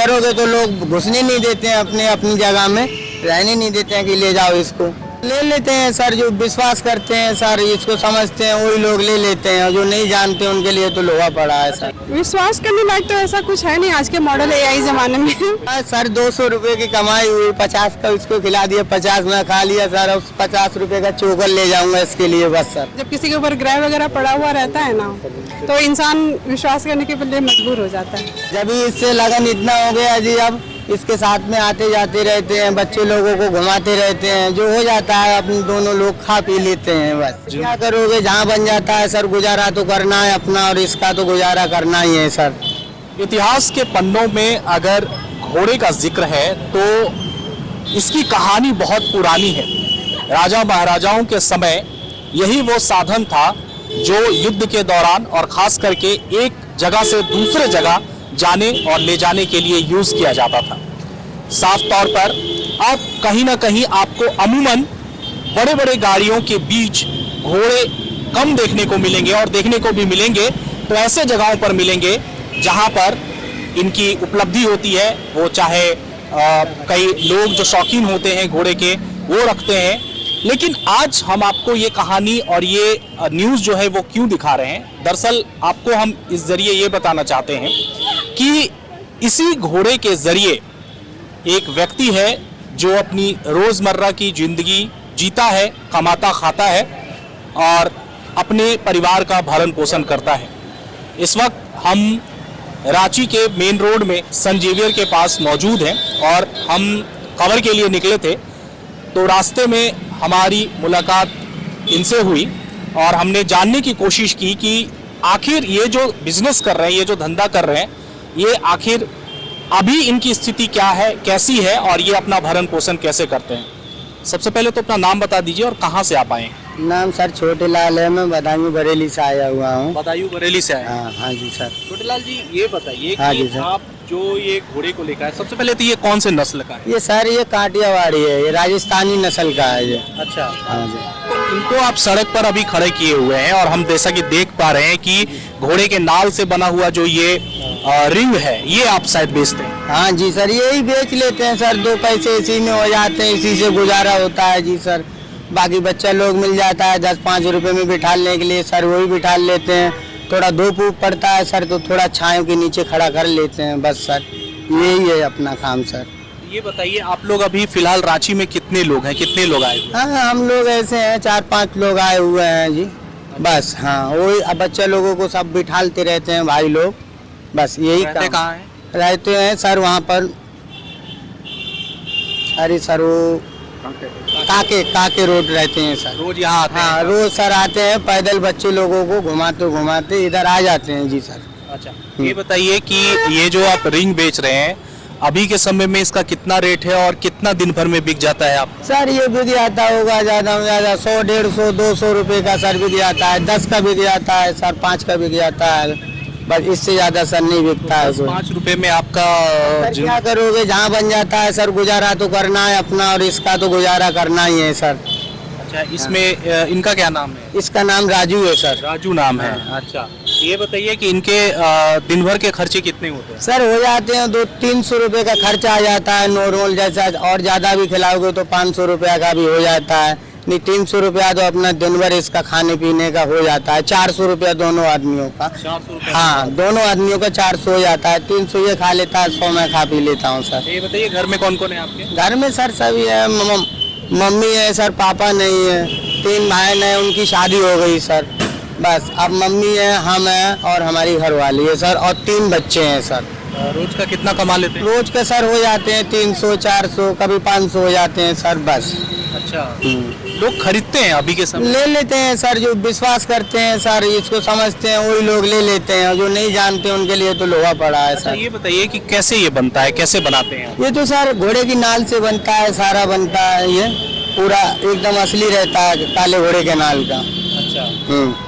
करोगे तो लोग घुसने नहीं देते हैं, अपने अपनी जगह में रहने नहीं देते हैं कि ले जाओ इसको। ले लेते हैं सर, जो विश्वास करते हैं सर, इसको समझते हैं वही लोग ले लेते हैं, और जो नहीं जानते उनके लिए तो लोहा पड़ा है सर। विश्वास करने लायक तो ऐसा कुछ है नहीं आज के मॉडल एआई जमाने में। सर 200 रुपए की कमाई हुई, 50 का उसको खिला दिया, 50 में खा लिया सर, उस 50 रुपए का चोकर ले जाऊंगा इसके लिए बस सर। जब किसी के ऊपर ग्रह वगैरह पड़ा हुआ रहता है ना, तो इंसान विश्वास करने के लिए मजबूर हो जाता है। जब इससे लगन इतना हो गया जी, अब इसके साथ में आते जाते रहते हैं, बच्चे लोगों को घुमाते रहते हैं, जो हो जाता है अपने दोनों लोग खा पी लेते हैं बस। क्या करोगे, जहाँ बन जाता है सर, गुजारा तो करना है अपना, और इसका तो गुजारा करना ही है सर। इतिहास के पन्नों में अगर घोड़े का जिक्र है तो इसकी कहानी बहुत पुरानी है। राजा महाराजाओं के समय यही वो साधन था जो युद्ध के दौरान और खास करके एक जगह से दूसरे जगह जाने और ले जाने के लिए यूज किया जाता था। साफ तौर पर अब कहीं ना कहीं आपको अमूमन बड़े बड़े गाड़ियों के बीच घोड़े कम देखने को मिलेंगे, और देखने को भी मिलेंगे तो ऐसे जगहों पर मिलेंगे जहां पर इनकी उपलब्धि होती है। वो चाहे कई लोग जो शौकीन होते हैं घोड़े के वो रखते हैं। लेकिन आज हम आपको ये कहानी और ये न्यूज़ जो है वो क्यों दिखा रहे हैं, दरअसल आपको हम इस जरिए ये बताना चाहते हैं कि इसी घोड़े के जरिए एक व्यक्ति है जो अपनी रोज़मर्रा की ज़िंदगी जीता है, कमाता खाता है और अपने परिवार का भरण पोषण करता है। इस वक्त हम रांची के मेन रोड में सेंट जेवियर के पास मौजूद हैं और हम कवर के लिए निकले थे, तो रास्ते में हमारी मुलाकात इनसे हुई और हमने जानने की कोशिश की कि आखिर ये जो बिजनेस कर रहे हैं, ये जो धंधा कर रहे हैं, ये आखिर अभी इनकी स्थिति क्या है, कैसी है और ये अपना भरण पोषण कैसे करते हैं। सबसे पहले तो अपना नाम बता दीजिए और कहाँ से आप आए हैं। नाम सर छोटे लाल है, मैं बदायूं बरेली से आया हुआ हूँ। बदायूं बरेली से आए। हाँ जी सर। छोटे लाल जी ये बताइए हाँ कि जी सर। आप जो ये घोड़े को लेकर आए, सबसे पहले तो ये कौन से नस्ल का है। ये सर ये काटियावाड़ी है, ये राजस्थानी नस्ल का है ये। अच्छा। हाँ जी। तो इनको आप सड़क पर अभी खड़े किए हुए हैं और हम जैसा कि देख पा रहे हैं कि घोड़े के नाल से बना हुआ जो ये रिंग है ये आप शायद बेचते हैं। हाँ जी सर, यही बेच लेते हैं सर, 2 पैसे इसी में हो जाते हैं, इसी से गुजारा होता है जी सर। बाकी बच्चा लोग मिल जाता है 10-5 रुपए में बिठाने के लिए सर, वही बिठा लेते हैं। थोड़ा धूप ऊप पड़ता है सर तो थोड़ा छायों के नीचे खड़ा कर लेते हैं बस सर, यही है अपना काम सर। ये बताइए आप लोग अभी फिलहाल रांची में कितने लोग हैं, कितने लोग आए हुए हैं? हाँ हम लोग ऐसे हैं 4-5 लोग आए हुए हैं जी बस। हाँ वही बच्चे लोगों को सब बिठालते रहते हैं भाई लोग, बस यही रहते काम। कहाँ हैं? रहते हैं सर वहाँ पर, अरे सर वो काके रोड रहते हैं सर। रोज यहाँ आते हाँ हैं? रोज सर आते हैं, पैदल बच्चे लोगों को घुमाते घुमाते इधर आ जाते हैं जी सर। अच्छा ये बताइए कि ये जो आप रिंग बेच रहे हैं अभी के समय में इसका कितना रेट है और कितना दिन भर में बिक जाता है आप? सर ये बिक जाता होगा ज़्यादा से ज़्यादा 100, 150, 200 रुपये का सर बिक जाता है, 10 का बिक जाता है सर, 5 का बिक जाता है, बस इससे ज़्यादा सर नहीं बिकता है। 5 रुपए में आपका सर क्या करोगे, जहाँ बन जाता है सर, गुजारा तो करना है अपना, और इसका तो गुजारा करना ही है सर। अच्छा इसमें इनका क्या नाम है? इसका नाम राजू है सर। राजू नाम है। अच्छा ये बताइए कि इनके दिन भर के खर्चे कितने होते हैं? सर हो जाते हैं 200-300 रुपये का खर्चा आ जाता है नॉर्मल जैसा, और ज़्यादा भी खिलाओगे तो 500 रुपया का भी हो जाता है। नहीं 300 रुपया तो अपना दिन भर इसका खाने पीने का हो जाता है। 400 रुपया दोनों आदमियों का। 400 रुपये? हाँ दोनों आदमियों का 400 हो जाता है, 300 ये खा लेता है, 100 मैं खा पी लेता हूँ सर। ये बताइए घर में कौन कौन है आपके? घर में सर सभी है, मम्मी है सर, पापा नहीं है, 3 भाई हैं, उनकी शादी हो गई सर, बस अब मम्मी है, हम हैं और हमारी घरवाली है सर, और 3 बच्चे हैं सर। रोज का कितना कमा लेते हैं? रोज के सर हो जाते हैं 300, 400, कभी 500 हो जाते हैं सर बस। अच्छा लोग खरीदते हैं अभी के समय? ले लेते हैं सर, जो विश्वास करते हैं सर, इसको समझते हैं वही लोग ले लेते हैं, जो नहीं जानते उनके लिए तो लोहा पड़ा है अच्छा सर। ये बताइए कि कैसे ये बनता है, कैसे बनाते हैं? ये तो सर घोड़े की नाल से बनता है, सारा बनता है, ये पूरा एकदम असली रहता है काले घोड़े के नाल का। अच्छा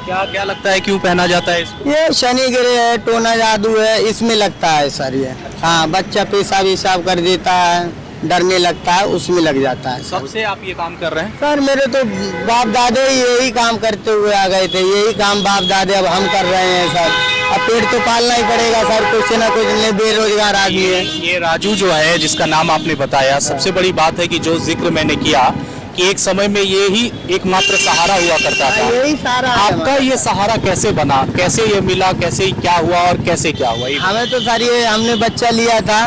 क्या क्या लगता है, क्यों पहना जाता है इसको? ये शनि ग्रह है, टोना जादू है, इसमें लगता है सर ये। हाँ बच्चा पेशाब कर देता है, डरने लगता है, उसमें लग जाता है सर। कब से आप ये काम कर रहे हैं? सर मेरे तो बाप दादे यही काम करते हुए आ गए थे, यही काम बाप दादे अब हम कर रहे हैं सर। अब पेट तो पालना ही पड़ेगा सर, कुछ ना कुछ नहीं, बेरोजगार आदमी है। ये राजू जो है, जिसका नाम आपने बताया, सबसे बड़ी बात है कि जो जिक्र मैंने किया कि एक समय में ये ही एकमात्र सहारा हुआ करता था। यही सारा है आपका ये सहारा कैसे बना, कैसे ये मिला, कैसे क्या हुआ और कैसे क्या हुआ? हमें तो सर ये हमने बच्चा लिया था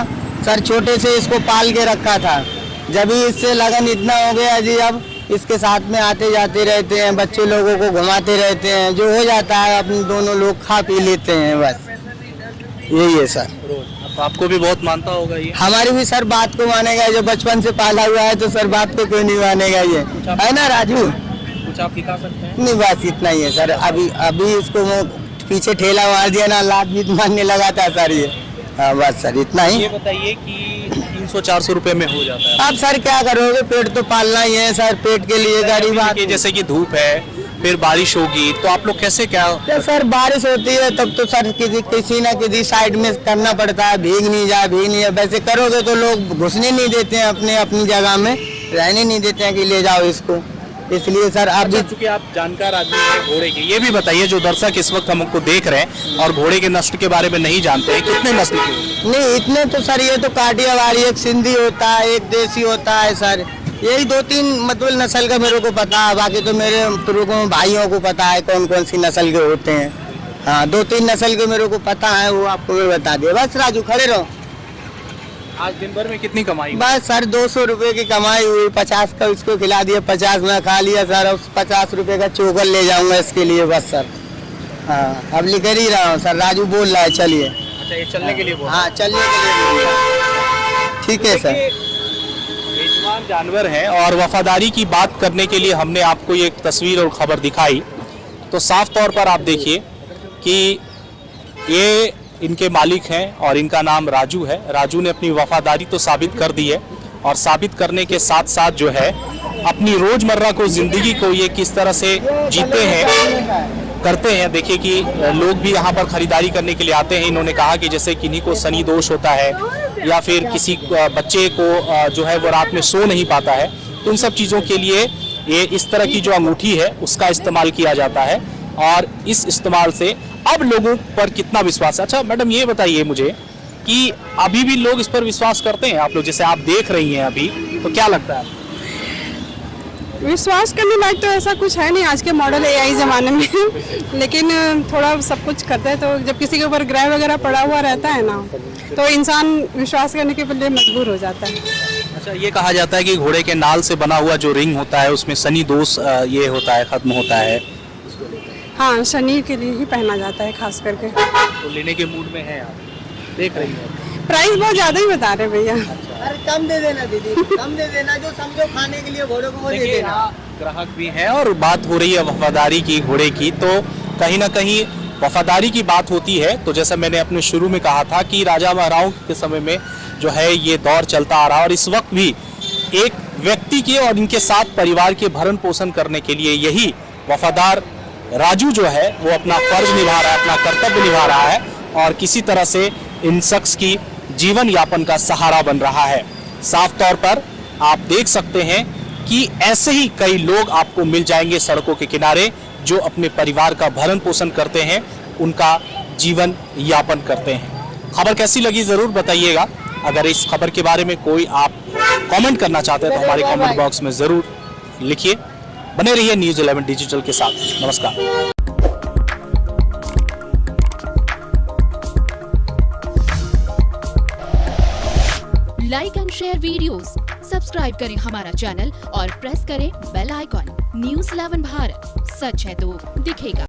सर, छोटे से इसको पाल के रखा था, जब ही इससे लगन इतना हो गया जी, अब इसके साथ में आते जाते रहते हैं, बच्चे लोगों को घुमाते रहते हैं, जो हो जाता है अपने दोनों लोग खा पी लेते हैं, बस यही है सर। अब आपको भी बहुत मानता होगा ये? हमारी भी सर बात को मानेगा, जो बचपन से पाला हुआ है तो सर बात को कोई नहीं मानेगा, ये है ना राजू? कुछ आप दिखा सकते हैं? नहीं बस इतना ही है सर। अभी इसको वो पीछे ठेला मार दिया ना, लात बीत मारने लगा था सर ये। हाँ बस सर इतना ही। ये बताइए कि 300-400 रुपए में हो जाता है? अब सर क्या करोगे, पेट तो पालना ही है सर, पेट के लिए गरीब आदमी। जैसे कि धूप है, फिर बारिश होगी, तो आप लोग कैसे क्या? तो सर बारिश होती है तब तो सर किसी ना किसी साइड में करना पड़ता है, भीग नहीं जाए। वैसे करोगे तो लोग घुसने नहीं देते हैं, अपनी जगह में रहने नहीं देते हैं कि ले जाओ इसको, इसलिए सर आप भी चूंकि आप जानकार आदमी हैं घोड़े के, ये भी बताइए जो दर्शक इस वक्त हमको देख रहे हैं और घोड़े के नस्ल के बारे में नहीं जानते हैं, कितने नस्ल के? नहीं इतने तो सर, ये तो काठियावाड़ी, एक सिंधी होता है, एक देसी होता है सर, यही 2-3 मतलब नस्ल का मेरे को पता है, बाकी तो मेरे पुरुषों भाइयों को पता है कौन कौन सी नस्ल के होते हैं। हाँ 2-3 नस्ल के मेरे को पता है, वो आपको मैं बता दिया। बस राजू खड़े रहो। आज दिन भर में कितनी कमाई? बस सर 200 रुपए की कमाई हुई, 50 का इसको खिला दिया, 50 में खा लिया सर, अब 50 रुपए का चोकर ले जाऊंगा इसके लिए बस सर। हाँ अब लिख ही रहा हूँ सर, राजू बोल रहा है चलिए। अच्छा ये चलने के लिए बोल? हाँ चलने के लिए, ठीक है सर। बेजुबान जानवर हैं और वफादारी की बात करने के लिए हमने आपको ये तस्वीर और खबर दिखाई, तो साफ तौर पर आप देखिए कि ये इनके मालिक हैं और इनका नाम राजू है। राजू ने अपनी वफादारी तो साबित कर दी है और साबित करने के साथ साथ जो है अपनी रोजमर्रा को जिंदगी को ये किस तरह से जीते हैं, करते हैं। देखिए कि लोग भी यहाँ पर खरीदारी करने के लिए आते हैं। इन्होंने कहा कि जैसे किन्हीं को शनि दोष होता है या फिर किसी बच्चे को जो है वो रात में सो नहीं पाता है, तो उन सब चीज़ों के लिए ये इस तरह की जो अंगूठी है उसका इस्तेमाल किया जाता है और इस इस्तेमाल से अब लोगों पर कितना विश्वास है। अच्छा मैडम ये बताइए मुझे कि अभी भी लोग इस पर विश्वास करते हैं? आप लोग जैसे आप देख रही हैं अभी, तो क्या लगता है? विश्वास करने लायक तो ऐसा कुछ है नहीं आज के मॉडल AI ज़माने में लेकिन थोड़ा सब कुछ करते हैं, तो जब किसी के ऊपर ग्रह वगैरह पड़ा हुआ रहता है ना, तो इंसान विश्वास करने के लिए मजबूर हो जाता है। अच्छा ये कहा जाता है कि घोड़े के नाल से बना हुआ जो रिंग होता है उसमें शनि दोष ये होता है, खत्म होता है। हाँ शनि के लिए ही पहना जाता है खास करके। तो लेने के मूड में है आप, देख रही हैं? प्राइस बहुत ज़्यादा ही बता रहे भैया। अरे कम दे देना दीदी, कम दे देना, जो समझो खाने के लिए घोड़े को वो दे देखिए देना। ग्राहक भी हैं और बात हो रही है वफादारी की घोड़े की, तो कहीं ना कहीं वफादारी की बात होती है। तो जैसा मैंने अपने शुरू में कहा था कि राजा महाराजाओं के समय में जो है ये दौर चलता आ रहा और इस वक्त भी एक व्यक्ति के और इनके साथ परिवार के भरण पोषण करने के लिए यही वफादार राजू जो है वो अपना फर्ज निभा रहा है, अपना कर्तव्य निभा रहा है और किसी तरह से इन शख्स की जीवन यापन का सहारा बन रहा है। साफ तौर पर आप देख सकते हैं कि ऐसे ही कई लोग आपको मिल जाएंगे सड़कों के किनारे जो अपने परिवार का भरण पोषण करते हैं, उनका जीवन यापन करते हैं। खबर कैसी लगी जरूर बताइएगा। अगर इस खबर के बारे में कोई आप कमेंट करना चाहते हैं तो हमारे कमेंट बॉक्स में जरूर लिखिए। बने रहिए न्यूज़ 11 डिजिटल के साथ। नमस्कार। Like and share videos, subscribe करें हमारा चैनल और प्रेस करें बेल आइकॉन। न्यूज़ 11 भारत, सच है तो दिखेगा।